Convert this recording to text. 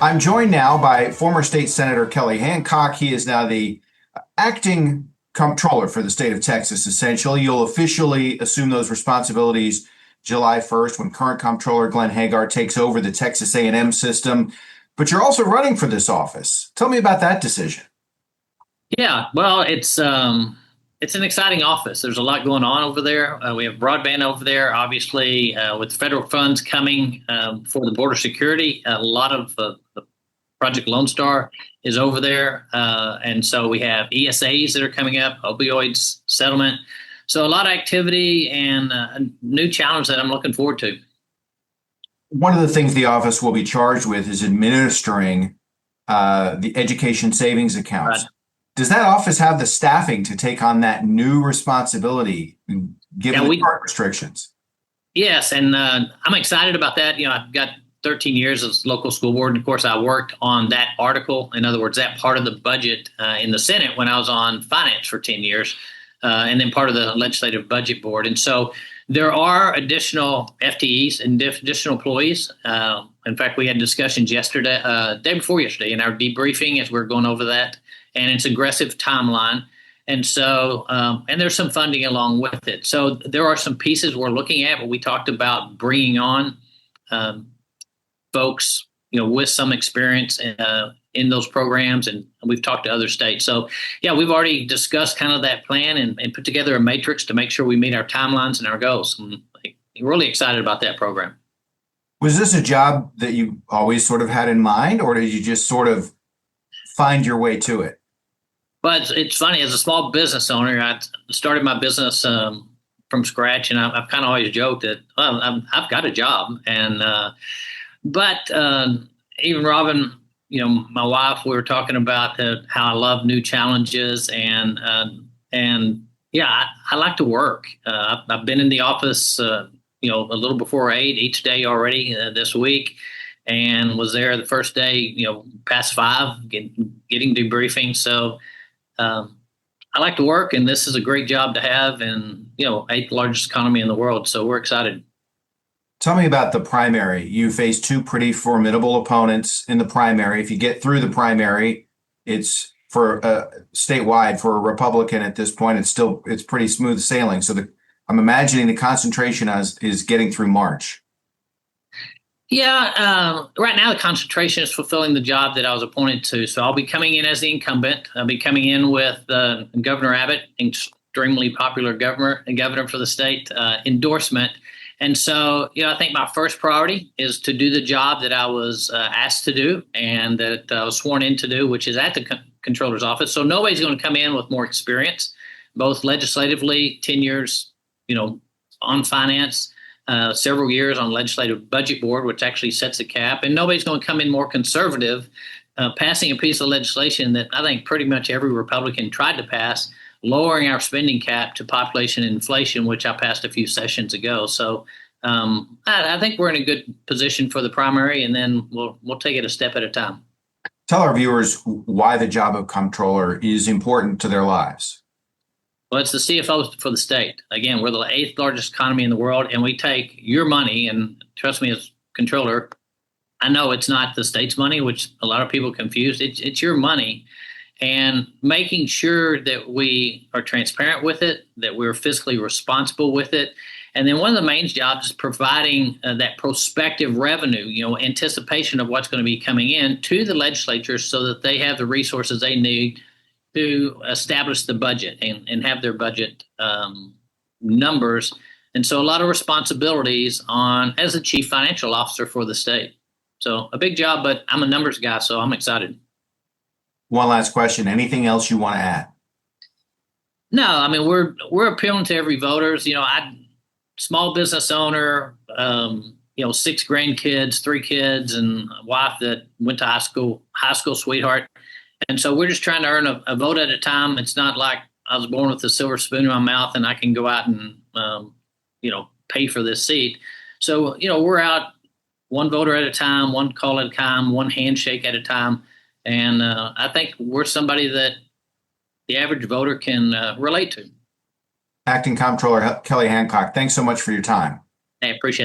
I'm joined now by former State Senator Kelly Hancock. He is now the acting comptroller for the state of Texas, essentially. You'll officially assume those responsibilities July 1st when current comptroller Glenn Hagar takes over the Texas A&M system. But you're also running for this office. Tell me about that decision. Yeah, well, it's an exciting office. There's a lot going on over there. We have broadband over there, obviously, with federal funds coming for the border security. A lot of the Project Lone Star is over there, and so we have ESAs that are coming up, opioids settlement. So a lot of activity and a new challenge that I'm looking forward to. One of the things the office will be charged with is administering the education savings accounts. Right. Does that office have the staffing to take on that new responsibility, given the current restrictions? Yes, and I'm excited about that. I've got 13 years as local school board, and of course, I worked on that article. In other words, that part of the budget in the Senate when I was on finance for 10 years, and then part of the legislative budget board. And so there are additional FTEs and additional employees. In fact, we had discussions yesterday, day before yesterday, in our debriefing as we're going over that. And it's an aggressive timeline. And so, and there's some funding along with it. So there are some pieces we're looking at, but we talked about bringing on folks, with some experience in those programs. And we've talked to other states. So, yeah, we've already discussed kind of that plan and put together a matrix to make sure we meet our timelines and our goals. I'm really excited about that program. Was this a job that you always sort of had in mind, or did you just sort of find your way to it? But it's funny, as a small business owner, I started my business from scratch, and I've kind of always joked that I've got a job. And but even Robin, my wife, we were talking about how I love new challenges, and yeah, I like to work. I've been in the office, a little before 8 each day already this week. And was there the first day, past 5, getting debriefing. So I like to work, and this is a great job to have, and 8th largest economy in the world. So we're excited. Tell me about the primary. You face 2 pretty formidable opponents in the primary. If you get through the primary, it's for statewide for a Republican at this point. It's pretty smooth sailing. So I'm imagining the concentration is getting through March. Yeah, right now the concentration is fulfilling the job that I was appointed to. So I'll be coming in as the incumbent. I'll be coming in with Governor Abbott, extremely popular governor for the state, endorsement. And so, I think my first priority is to do the job that I was asked to do and that I was sworn in to do, which is at the comptroller's office. So nobody's going to come in with more experience, both legislatively, 10 years, on finance, several years on legislative budget board, which actually sets a cap. And nobody's going to come in more conservative, passing a piece of legislation that I think pretty much every Republican tried to pass, lowering our spending cap to population and inflation, which I passed a few sessions ago. So I think we're in a good position for the primary, and then we'll take it a step at a time. Tell our viewers why the job of comptroller is important to their lives. Well, it's the CFO for the state. Again, we're the 8th largest economy in the world, and we take your money, and trust me, as comptroller, I know it's not the state's money, which a lot of people confuse. It's your money, and making sure that we are transparent with it, that we're fiscally responsible with it. And then one of the main jobs is providing that prospective revenue, anticipation of what's going to be coming in to the legislature so that they have the resources they need to establish the budget and have their budget numbers. And so a lot of responsibilities as the chief financial officer for the state. So a big job, but I'm a numbers guy, so I'm excited. One last question. Anything else you want to add? No, I mean, we're appealing to every voter. Small business owner, 6 grandkids, 3 kids, and a wife that went to high school sweetheart. And so we're just trying to earn a vote at a time. It's not like I was born with a silver spoon in my mouth and I can go out and, pay for this seat. So, we're out one voter at a time, one call at a time, one handshake at a time. And I think we're somebody that the average voter can relate to. Acting Comptroller Kelly Hancock, thanks so much for your time. I appreciate it.